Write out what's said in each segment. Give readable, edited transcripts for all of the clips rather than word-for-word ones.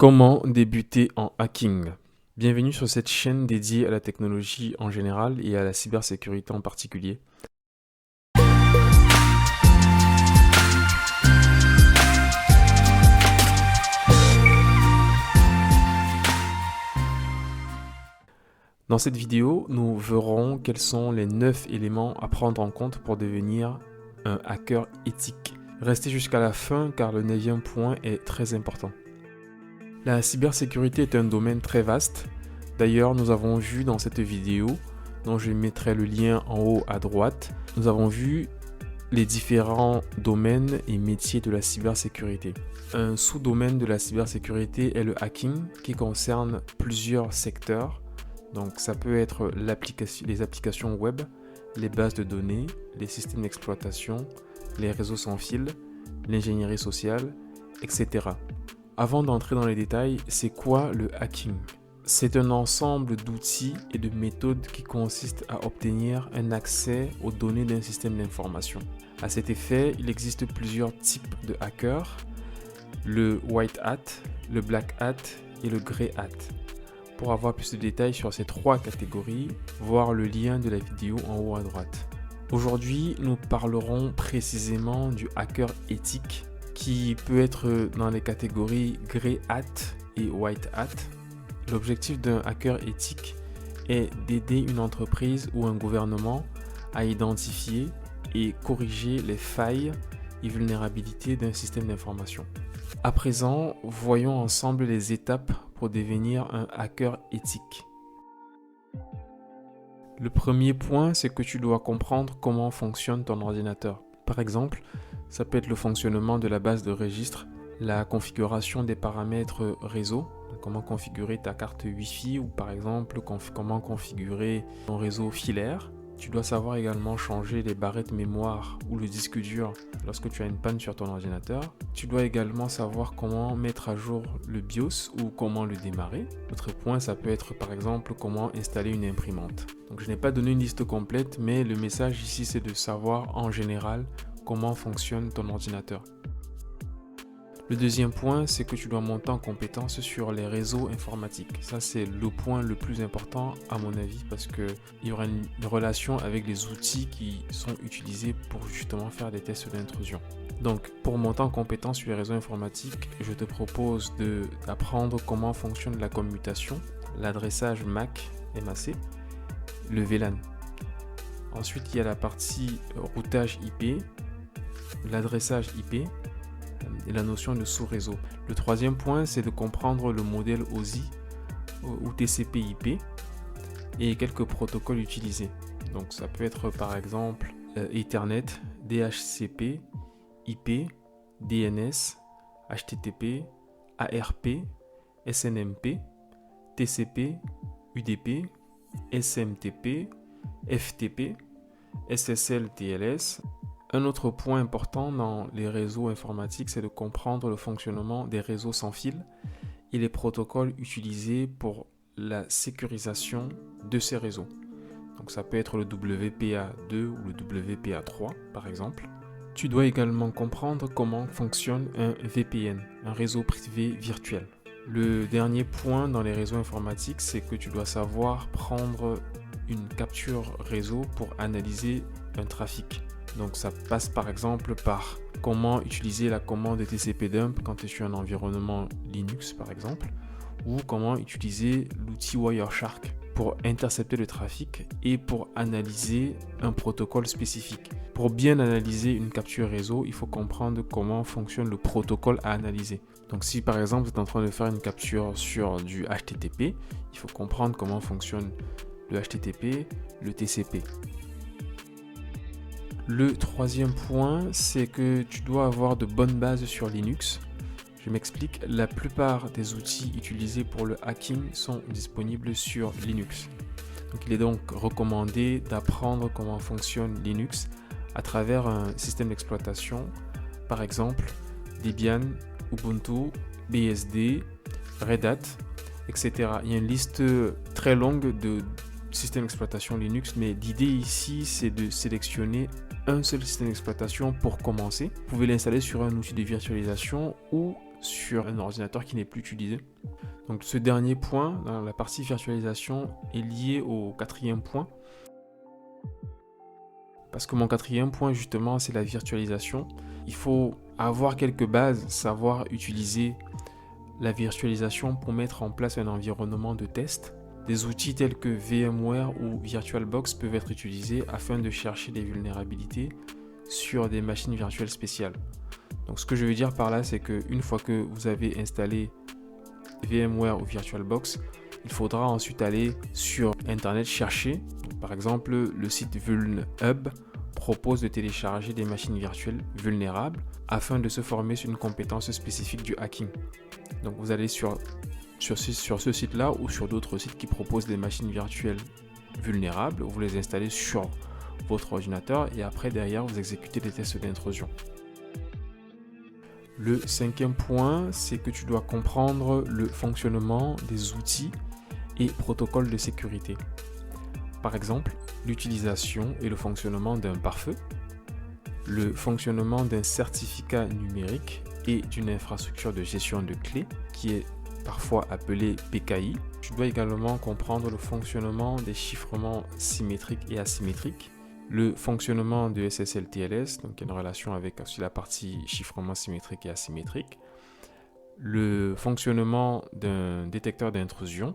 Comment débuter en hacking? Bienvenue sur cette chaîne dédiée à la technologie en général et à la cybersécurité en particulier. Dans cette vidéo, nous verrons quels sont les 9 éléments à prendre en compte pour devenir un hacker éthique. Restez jusqu'à la fin car le 9e point est très important. La cybersécurité est un domaine très vaste. D'ailleurs, nous avons vu dans cette vidéo, dont je mettrai le lien en haut à droite, nous avons vu les différents domaines et métiers de la cybersécurité. Un sous-domaine de la cybersécurité est le hacking qui concerne plusieurs secteurs. Donc ça peut être les applications web, les bases de données, les systèmes d'exploitation, les réseaux sans fil, l'ingénierie sociale, etc. Avant d'entrer dans les détails, c'est quoi le hacking? C'est un ensemble d'outils et de méthodes qui consistent à obtenir un accès aux données d'un système d'information. À cet effet, il existe plusieurs types de hackers, le white hat, le black hat et le grey hat. Pour avoir plus de détails sur ces trois catégories, voir le lien de la vidéo en haut à droite. Aujourd'hui, nous parlerons précisément du hacker éthique qui peut être dans les catégories grey hat et white hat. L'objectif d'un hacker éthique est d'aider une entreprise ou un gouvernement à identifier et corriger les failles et vulnérabilités d'un système d'information. À présent, voyons ensemble les étapes pour devenir un hacker éthique. Le premier point, c'est que tu dois comprendre comment fonctionne ton ordinateur. Par exemple, ça peut être le fonctionnement de la base de registre, la configuration des paramètres réseau, comment configurer ta carte Wi-Fi ou par exemple comment configurer ton réseau filaire. Tu dois savoir également changer les barrettes mémoire ou le disque dur lorsque tu as une panne sur ton ordinateur. Tu dois également savoir comment mettre à jour le BIOS ou comment le démarrer. Autre point, ça peut être par exemple comment installer une imprimante. Donc je n'ai pas donné une liste complète, mais le message ici c'est de savoir en général comment fonctionne ton ordinateur. Le deuxième point, c'est que tu dois monter en compétence sur les réseaux informatiques. Ça, c'est le point le plus important à mon avis parce qu'il y aura une relation avec les outils qui sont utilisés pour justement faire des tests d'intrusion. Donc, pour monter en compétence sur les réseaux informatiques, je te propose d'apprendre comment fonctionne la commutation, l'adressage MAC, le VLAN. Ensuite, il y a la partie routage IP, l'adressage IP, et la notion de sous-réseau. Le troisième point, c'est de comprendre le modèle OSI ou TCP/IP et quelques protocoles utilisés. Donc ça peut être par exemple Ethernet, DHCP, IP, DNS, HTTP, ARP, SNMP, TCP, UDP, SMTP, FTP, SSL/TLS. Un autre point important dans les réseaux informatiques, c'est de comprendre le fonctionnement des réseaux sans fil et les protocoles utilisés pour la sécurisation de ces réseaux. Donc ça peut être le WPA2 ou le WPA3 par exemple. Tu dois également comprendre comment fonctionne un VPN, un réseau privé virtuel. Le dernier point dans les réseaux informatiques, c'est que tu dois savoir prendre une capture réseau pour analyser un trafic. Donc ça passe par exemple par comment utiliser la commande TCP/dump quand tu es sur un environnement Linux par exemple, ou comment utiliser l'outil Wireshark pour intercepter le trafic et pour analyser un protocole spécifique. Pour bien analyser une capture réseau, il faut comprendre comment fonctionne le protocole à analyser. Donc si par exemple vous êtes en train de faire une capture sur du HTTP, il faut comprendre comment fonctionne le HTTP, le TCP. Le troisième point, c'est que tu dois avoir de bonnes bases sur Linux. Je m'explique, la plupart des outils utilisés pour le hacking sont disponibles sur Linux. Donc, il est donc recommandé d'apprendre comment fonctionne Linux à travers un système d'exploitation, par exemple Debian, Ubuntu, BSD, Red Hat, etc. Il y a une liste très longue de systèmes d'exploitation Linux, mais l'idée ici, c'est de sélectionner un seul système d'exploitation pour commencer. Vous pouvez l'installer sur un outil de virtualisation ou sur un ordinateur qui n'est plus utilisé. Donc ce dernier point, dans la partie virtualisation, est lié au quatrième point. Parce que mon quatrième point, justement, c'est la virtualisation. Il faut avoir quelques bases, savoir utiliser la virtualisation pour mettre en place un environnement de test. Des outils tels que VMware ou VirtualBox peuvent être utilisés afin de chercher des vulnérabilités sur des machines virtuelles spéciales. Donc ce que je veux dire par là, c'est qu'une fois que vous avez installé VMware ou VirtualBox, il faudra ensuite aller sur Internet chercher. Par exemple, le site VulnHub propose de télécharger des machines virtuelles vulnérables afin de se former sur une compétence spécifique du hacking. Donc vous allez sur ce site-là ou sur d'autres sites qui proposent des machines virtuelles vulnérables, vous les installez sur votre ordinateur et après derrière vous exécutez des tests d'intrusion. Le cinquième point, c'est que tu dois comprendre le fonctionnement des outils et protocoles de sécurité. Par exemple, l'utilisation et le fonctionnement d'un pare-feu, le fonctionnement d'un certificat numérique et d'une infrastructure de gestion de clés qui est parfois appelée PKI. Tu dois également comprendre le fonctionnement des chiffrements symétriques et asymétriques, le fonctionnement de SSL/TLS, donc il y a une relation avec aussi la partie chiffrement symétrique et asymétrique, le fonctionnement d'un détecteur d'intrusion,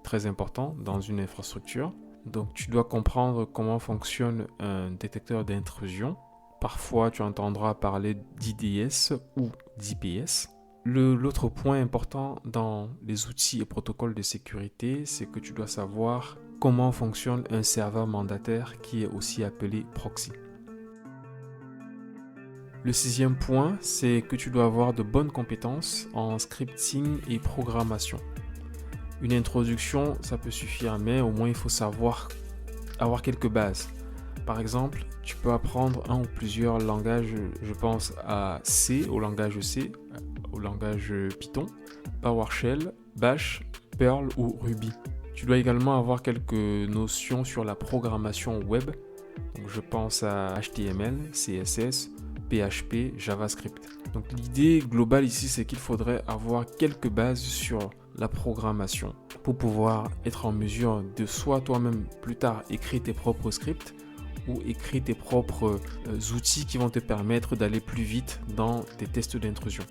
très important dans une infrastructure. Donc tu dois comprendre comment fonctionne un détecteur d'intrusion. Parfois tu entendras parler d'IDS ou d'IPS. L'autre point important dans les outils et protocoles de sécurité, c'est que tu dois savoir comment fonctionne un serveur mandataire qui est aussi appelé proxy. Le sixième point, c'est que tu dois avoir de bonnes compétences en scripting et programmation. Une introduction, ça peut suffire, mais au moins il faut savoir avoir quelques bases. Par exemple, tu peux apprendre un ou plusieurs langages, je pense à C, au langage Python, PowerShell, Bash, Perl ou Ruby. Tu dois également avoir quelques notions sur la programmation web. Donc je pense à HTML, CSS, PHP, JavaScript. Donc l'idée globale ici, c'est qu'il faudrait avoir quelques bases sur la programmation pour pouvoir être en mesure de soit toi-même plus tard écrire tes propres scripts ou écrire tes propres outils qui vont te permettre d'aller plus vite dans tes tests d'intrusion.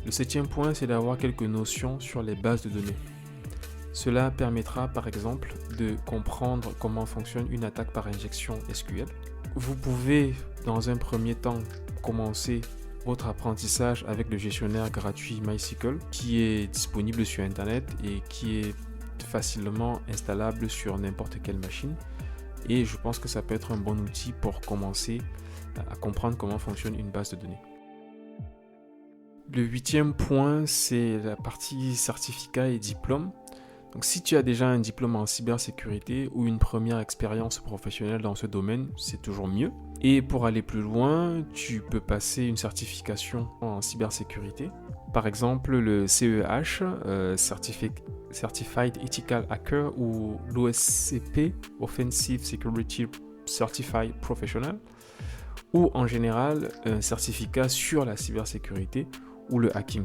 Le septième point, c'est d'avoir quelques notions sur les bases de données. Cela permettra par exemple de comprendre comment fonctionne une attaque par injection SQL. Vous pouvez dans un premier temps commencer votre apprentissage avec le gestionnaire gratuit MySQL qui est disponible sur Internet et qui est facilement installable sur n'importe quelle machine. Et je pense que ça peut être un bon outil pour commencer à comprendre comment fonctionne une base de données. Le huitième point, c'est la partie certificat et diplôme. Donc si tu as déjà un diplôme en cybersécurité ou une première expérience professionnelle dans ce domaine, c'est toujours mieux. Et pour aller plus loin, tu peux passer une certification en cybersécurité. Par exemple, le CEH, Certified Ethical Hacker, ou l'OSCP, Offensive Security Certified Professional, ou en général un certificat sur la cybersécurité ou le hacking.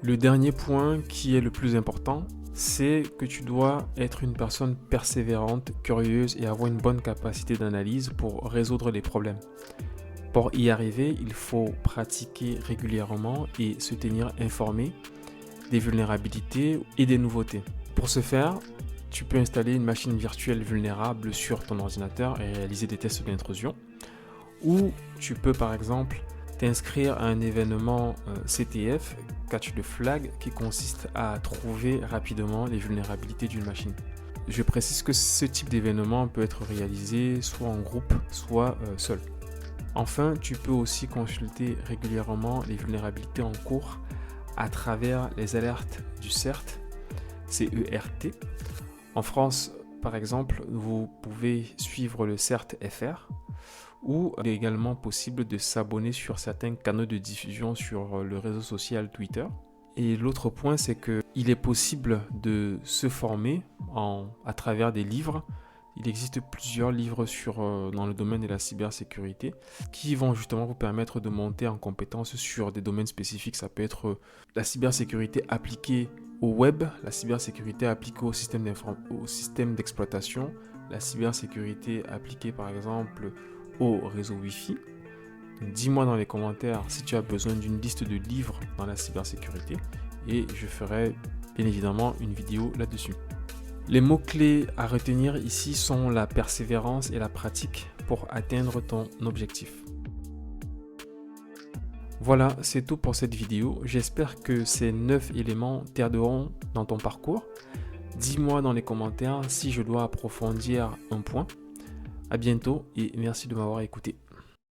Le dernier point qui est le plus important, c'est que tu dois être une personne persévérante, curieuse et avoir une bonne capacité d'analyse pour résoudre les problèmes. Pour y arriver, il faut pratiquer régulièrement et se tenir informé des vulnérabilités et des nouveautés. Pour ce faire, tu peux installer une machine virtuelle vulnérable sur ton ordinateur et réaliser des tests d'intrusion. Ou tu peux par exemple t'inscrire à un événement CTF, Catch the Flag, qui consiste à trouver rapidement les vulnérabilités d'une machine. Je précise que ce type d'événement peut être réalisé soit en groupe, soit seul. Enfin, tu peux aussi consulter régulièrement les vulnérabilités en cours à travers les alertes du CERT, CERT. En France, par exemple, vous pouvez suivre le CERT-FR, ou il est également possible de s'abonner sur certains canaux de diffusion sur le réseau social Twitter. Et l'autre point, c'est qu'il est possible de se former à travers des livres, Il existe plusieurs livres dans le domaine de la cybersécurité qui vont justement vous permettre de monter en compétence sur des domaines spécifiques. Ça peut être la cybersécurité appliquée au web, la cybersécurité appliquée au système d'exploitation, la cybersécurité appliquée par exemple au réseau Wi-Fi. Dis-moi dans les commentaires si tu as besoin d'une liste de livres dans la cybersécurité et je ferai bien évidemment une vidéo là-dessus. Les mots-clés à retenir ici sont la persévérance et la pratique pour atteindre ton objectif. Voilà, c'est tout pour cette vidéo. J'espère que ces 9 éléments t'aideront dans ton parcours. Dis-moi dans les commentaires si je dois approfondir un point. À bientôt et merci de m'avoir écouté.